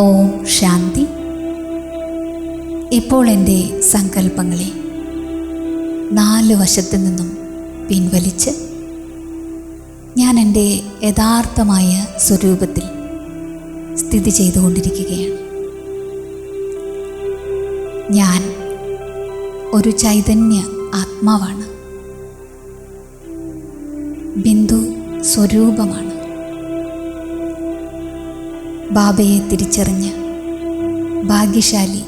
ഓം ശാന്തി. ഇപ്പോൾ എൻ്റെ സങ്കല്പങ്ങളെ 4 വശത്തു നിന്നും പിൻവലിച്ച് ഞാൻ എൻ്റെ യഥാർത്ഥമായ സ്വരൂപത്തിൽ സ്ഥിതി ചെയ്തുകൊണ്ടിരിക്കുകയാണ്. ഞാൻ ഒരു ചൈതന്യ ആത്മാവാണ്, ബിന്ദു സ്വരൂപമാണ്. ബാബയെ തിരിച്ചറിഞ്ഞ ഭാഗ്യശാലി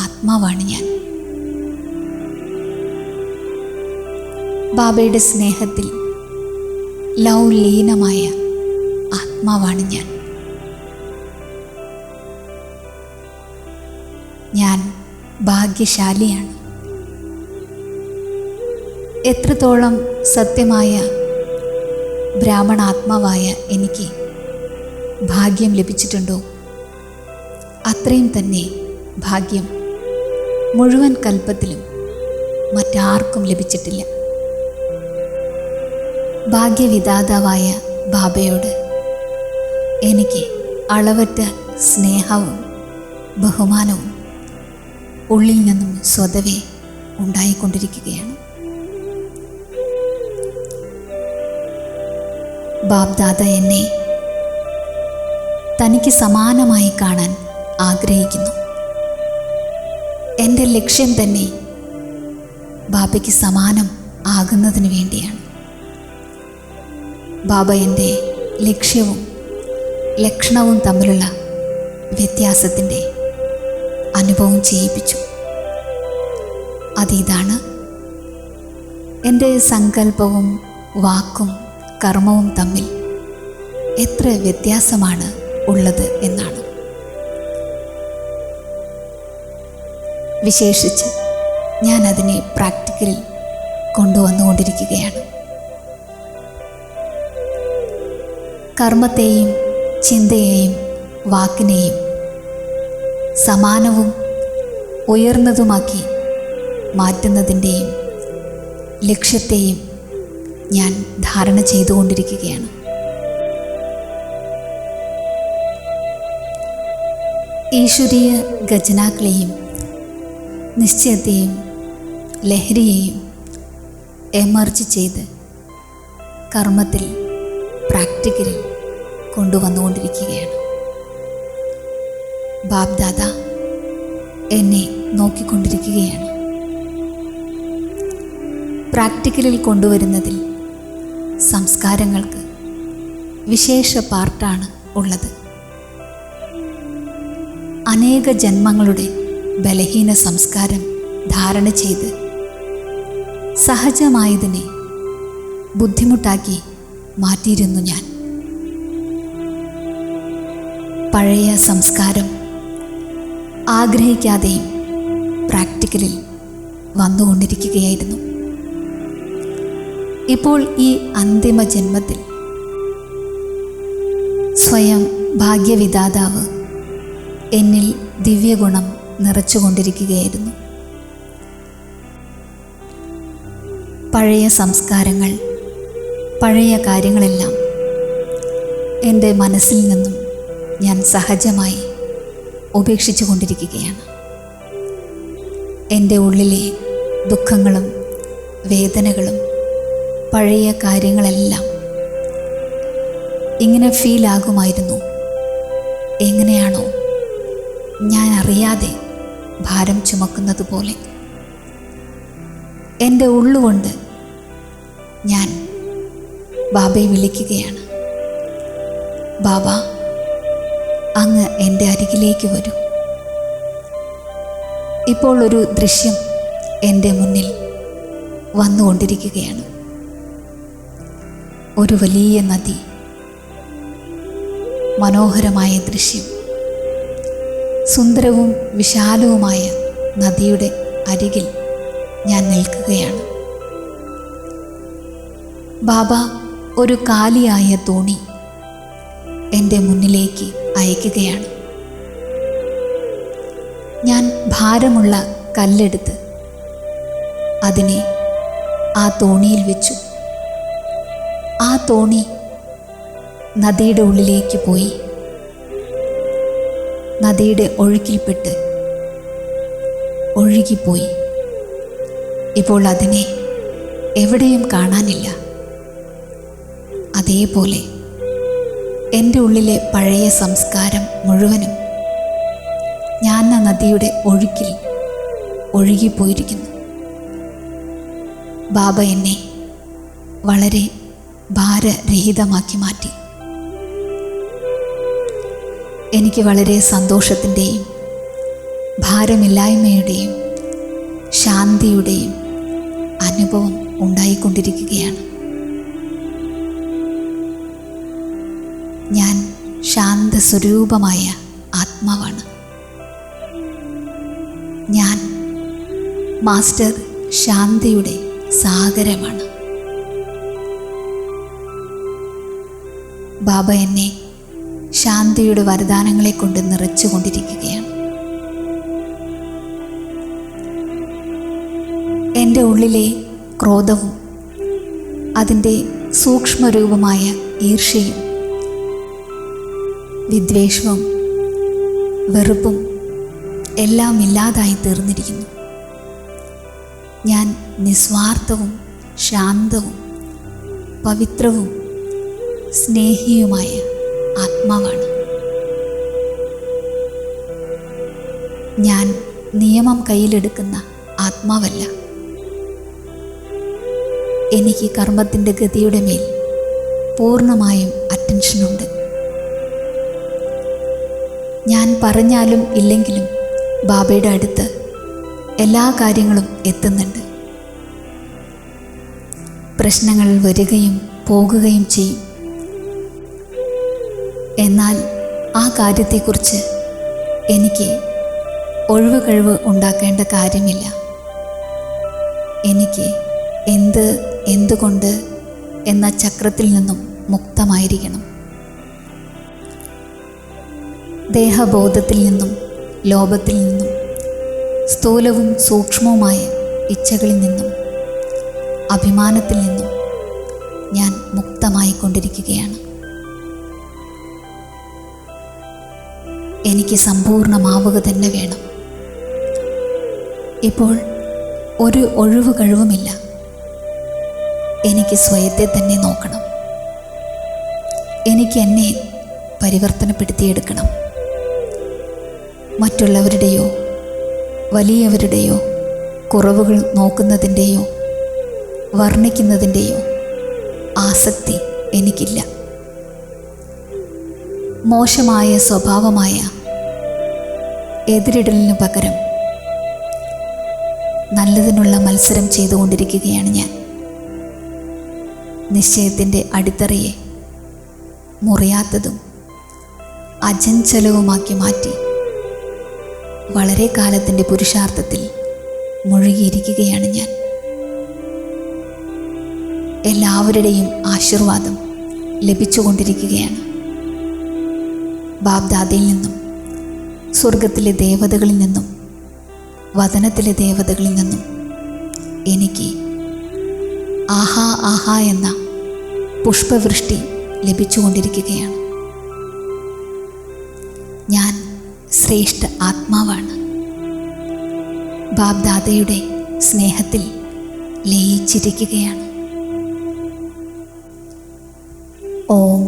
ആത്മാവാണ് ഞാൻ. ബാബയുടെ സ്നേഹത്തിൽ ലൗലീനമായ ആത്മാവാണ് ഞാൻ. ഞാൻ ഭാഗ്യശാലിയാണ്. എത്രത്തോളം സത്യമായ ബ്രാഹ്മണാത്മാവായ എനിക്ക് ഭാഗ്യം ലഭിച്ചിട്ടുണ്ടോ, അത്രയും തന്നെ ഭാഗ്യം മുഴുവൻ കൽപ്പത്തിലും മറ്റാർക്കും ലഭിച്ചിട്ടില്ല. ഭാഗ്യവിധാതാവായ ബാബയോട് എനിക്ക് അളവറ്റ സ്നേഹവും ബഹുമാനവും ഉള്ളിൽ നിന്നും സ്വതവേ ഉണ്ടായിക്കൊണ്ടിരിക്കുകയാണ്. ബാബ്ദാദ എന്നെ തനിക്ക് സമാനമായി കാണാൻ ആഗ്രഹിക്കുന്നു. എൻ്റെ ലക്ഷ്യം തന്നെ ബാബയ്ക്ക് സമാനം ആകുന്നതിന് വേണ്ടിയാണ്. ബാബ എൻ്റെ ലക്ഷ്യവും ലക്ഷണവും തമ്മിലുള്ള വ്യത്യാസത്തിൻ്റെ അനുഭവം ചെയ്യിപ്പിച്ചു. അതിതാണ് എൻ്റെ സങ്കല്പവും വാക്കും കർമ്മവും തമ്മിൽ എത്ര വ്യത്യാസമാണ് ഉള്ളത് എന്നാണ്. വിശേഷിച്ച് ഞാൻ അതിനെ പ്രാക്ടിക്കലിൽ കൊണ്ടുവന്നുകൊണ്ടിരിക്കുകയാണ്. കർമ്മത്തെയും ചിന്തയെയും വാക്കിനെയും സമാനവും ഉയർന്നതുമാക്കി മാറ്റുന്നതിൻ്റെയും ലക്ഷ്യത്തെയും ഞാൻ ധാരണ ചെയ്തുകൊണ്ടിരിക്കുകയാണ്. ഈശ്വരീയ ഖജനാക്കളെയും നിശ്ചയത്തെയും ലഹരിയെയും എമർജ് ചെയ്ത് കർമ്മത്തിൽ പ്രാക്ടിക്കലിൽ കൊണ്ടുവന്നുകൊണ്ടിരിക്കുകയാണ്. ബാബ്ദാദ എന്നെ നോക്കിക്കൊണ്ടിരിക്കുകയാണ്. പ്രാക്ടിക്കലിൽ കൊണ്ടുവരുന്നതിൽ സംസ്കാരങ്ങൾക്ക് വിശേഷ പാർട്ടാണ് ഉള്ളത്. അനേക ജന്മങ്ങളുടെ ബലഹീന സംസ്കാരം ധാരണ ചെയ്ത് സഹജമായതിനെ ബുദ്ധിമുട്ടാക്കി മാറ്റിയിരുന്നു ഞാൻ. പഴയ സംസ്കാരം ആഗ്രഹിക്കാതെയും പ്രാക്ടിക്കലിൽ വന്നുകൊണ്ടിരിക്കുകയായിരുന്നു. ഇപ്പോൾ ഈ അന്തിമ ജന്മത്തിൽ സ്വയം ഭാഗ്യവിധാതാവ് എന്നിൽ ദിവ്യഗുണം നിറച്ചുകൊണ്ടിരിക്കുകയായിരുന്നു. പഴയ സംസ്കാരങ്ങൾ, പഴയ കാര്യങ്ങളെല്ലാം എൻ്റെ മനസ്സിൽ നിന്നും ഞാൻ സഹജമായി ഉപേക്ഷിച്ചു കൊണ്ടിരിക്കുകയാണ്. എൻ്റെ ഉള്ളിലെ ദുഃഖങ്ങളും വേദനകളും പഴയ കാര്യങ്ങളെല്ലാം ഇങ്ങനെ ഫീലാകുമായിരുന്നു. എങ്ങനെയാണോ ഞാൻ അറിയാതെ ഭാരം ചുമക്കുന്നത് പോലെ എൻ്റെ ഉള്ളുകൊണ്ട് ഞാൻ ബാബയെ വിളിക്കുകയാണ്. ബാബ, അങ്ങ് എൻ്റെ അരികിലേക്ക് വരൂ. ഇപ്പോൾ ഒരു ദൃശ്യം എൻ്റെ മുന്നിൽ വന്നുകൊണ്ടിരിക്കുകയാണ്. ഒരു വലിയ നദി, മനോഹരമായ ദൃശ്യം. സുന്ദരവും വിശാലവുമായ നദിയുടെ അരികിൽ ഞാൻ നിൽക്കുകയാണ്. ബാബ ഒരു കാലിയായ തോണി എൻ്റെ മുന്നിലേക്ക് അയക്കുകയാണ്. ഞാൻ ഭാരമുള്ള കല്ലെടുത്ത് അതിനെ ആ തോണിയിൽ വെച്ചു. ആ തോണി നദിയുടെ ഉള്ളിലേക്ക് പോയി. നദിയുടെ ഒഴുക്കിൽപ്പെട്ട് ഒഴുകിപ്പോയി. ഇപ്പോൾ അതിനെ എവിടെയും കാണാനില്ല. അതേപോലെ എൻ്റെ ഉള്ളിലെ പഴയ സംസ്കാരം മുഴുവനും ഞാൻ ആ നദിയുടെ ഒഴുക്കിൽ ഒഴുകിപ്പോയിരിക്കുന്നു. ബാബ എന്നെ വളരെ ഭാരരഹിതമാക്കി മാറ്റി. എനിക്ക് വളരെ സന്തോഷത്തിൻ്റെയും ഭാരമില്ലായ്മയുടെയും ശാന്തിയുടെയും അനുഭവം ഉണ്ടായിക്കൊണ്ടിരിക്കുകയാണ്. ഞാൻ ശാന്തസ്വരൂപമായ ആത്മാവാണ്. ഞാൻ മാസ്റ്റർ ശാന്തിയുടെ സാഗരമാണ്. ബാബ എന്നെ ശാന്തിയുടെ വരദാനങ്ങളെ കൊണ്ട് നിറച്ചുകൊണ്ടിരിക്കുകയാണ്. എൻ്റെ ഉള്ളിലെ ക്രോധവും അതിൻ്റെ സൂക്ഷ്മരൂപമായ ഈർഷ്യയും വിദ്വേഷവും വെറുപ്പും എല്ലാം ഇല്ലാതായി തീർന്നിരിക്കുന്നു. ഞാൻ നിസ്വാർത്ഥവും ശാന്തവും പവിത്രവും സ്നേഹിയുമായ ആത്മാവാണ്. ഞാൻ നിയമം കയ്യിലെടുക്കുന്ന ആത്മാവല്ല. എനിക്ക് കർമ്മത്തിൻ്റെ ഗതിയുടെ മേൽ പൂർണ്ണമായും അറ്റൻഷനുണ്ട്. ഞാൻ പറഞ്ഞാലും ഇല്ലെങ്കിലും ബാബയുടെ അടുത്ത് എല്ലാ കാര്യങ്ങളും എത്തുന്നുണ്ട്. പ്രശ്നങ്ങൾ വരികയും പോകുകയും ചെയ്യും. എന്നാൽ ആ കാര്യത്തെക്കുറിച്ച് എനിക്ക് ഒഴിവുകഴിവ് ഉണ്ടാക്കേണ്ട കാര്യമില്ല. എനിക്ക് എന്തുകൊണ്ട് എന്ന ചക്രത്തിൽ നിന്നും മുക്തമായിരിക്കണം. ദേഹബോധത്തിൽ നിന്നും ലോഭത്തിൽ നിന്നും സ്ഥൂലവും സൂക്ഷ്മവുമായ ഇച്ഛകളിൽ നിന്നും അഭിമാനത്തിൽ നിന്നും ഞാൻ മുക്തമായിക്കൊണ്ടിരിക്കുകയാണ്. എനിക്ക് സമ്പൂർണ്ണമാവുക തന്നെ വേണം. ഇപ്പോൾ ഒരു ഒഴിവ് കഴിവുമില്ല. എനിക്ക് സ്വയത്തെ തന്നെ നോക്കണം. എനിക്ക് എന്നെ പരിവർത്തനപ്പെടുത്തിയെടുക്കണം. മറ്റുള്ളവരുടെയോ വലിയവരുടെയോ കുറവുകൾ നോക്കുന്നതിൻ്റെയോ വർണ്ണിക്കുന്നതിൻ്റെയോ ആസക്തി എനിക്കില്ല. മോശമായ സ്വഭാവമായ എതിരിടലിനു പകരം നല്ലതിനുള്ള മത്സരം ചെയ്തുകൊണ്ടിരിക്കുകയാണ് ഞാൻ. നിശ്ചയത്തിൻ്റെ അടിത്തറയെ മുറിയാത്തതും അചഞ്ചലവുമാക്കി മാറ്റി വളരെ കാലത്തിൻ്റെ പുരുഷാർത്ഥത്തിൽ മുഴുകിയിരിക്കുകയാണ് ഞാൻ. എല്ലാവരുടെയും ആശീർവാദം ലഭിച്ചുകൊണ്ടിരിക്കുകയാണ്. ബാബ്ദാദയിൽ നിന്നും, സ്വർഗത്തിലെ ദേവതകളിൽ നിന്നും, വദനത്തിലെ ദേവതകളിൽ നിന്നും എനിക്ക് ആഹാ ആഹാ എന്ന പുഷ്പവൃഷ്ടി ലഭിച്ചുകൊണ്ടിരിക്കുകയാണ്. ഞാൻ ശ്രേഷ്ഠ ആത്മാവാണ്. ബാബ്ദാദയുടെ സ്നേഹത്തിൽ ലയിച്ചിരിക്കുകയാണ്. ഓം